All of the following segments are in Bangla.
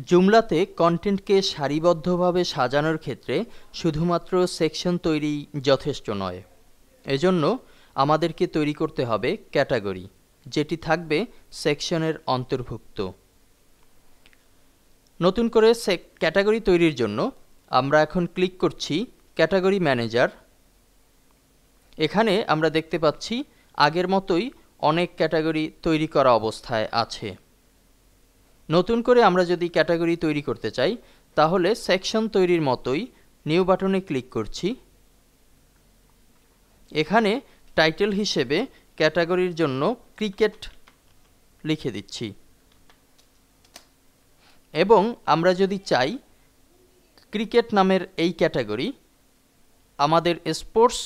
জুমলাতে কন্টেন্টকে সারিবদ্ধভাবে সাজানোর ক্ষেত্রে শুধুমাত্র সেকশন তৈরি যথেষ্ট নয়। এজন্য আমাদেরকে তৈরি করতে হবে ক্যাটাগরি, যেটি থাকবে সেকশনের অন্তর্ভুক্ত। নতুন করে ক্যাটাগরি তৈরির জন্য আমরা এখন ক্লিক করছি ক্যাটাগরি ম্যানেজার। এখানে আমরা দেখতে পাচ্ছি আগের মতোই অনেক ক্যাটাগরি তৈরি করা অবস্থায় আছে। নতুন করে আমরা যদি ক্যাটাগরি তৈরি করতে চাই তাহলে সেকশন তৈরির মতোই নিউ বাটনে ক্লিক করছি। এখানে টাইটেল হিসেবে ক্যাটাগরির জন্য ক্রিকেট লিখে দিচ্ছি এবং আমরা যদি চাই ক্রিকেট নামের এই ক্যাটাগরি আমাদের স্পোর্টস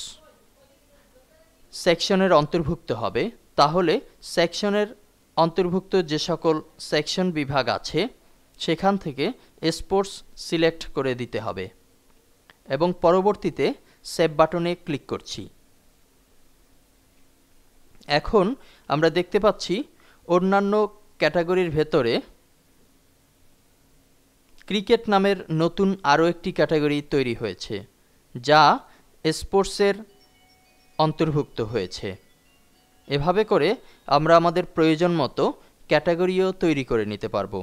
সেকশনের অন্তর্ভুক্ত হবে, তাহলে সেকশনের অন্তর্ভুক্ত যে সকল সেকশন বিভাগ আছে সেখান থেকে স্পোর্টস সিলেক্ট করে দিতে হবে এবং পরবর্তীতে সেভ বাটনে ক্লিক করছি। এখন আমরা দেখতে পাচ্ছি অন্যান্য ক্যাটাগরির ভেতরে ক্রিকেট নামের নতুন আরও একটি ক্যাটাগরি তৈরি হয়েছে, যা স্পোর্টসের অন্তর্ভুক্ত হয়েছে। এভাবে করে আমরা আমাদের প্রয়োজন মতো ক্যাটাগরিও তৈরি করে নিতে পারবো।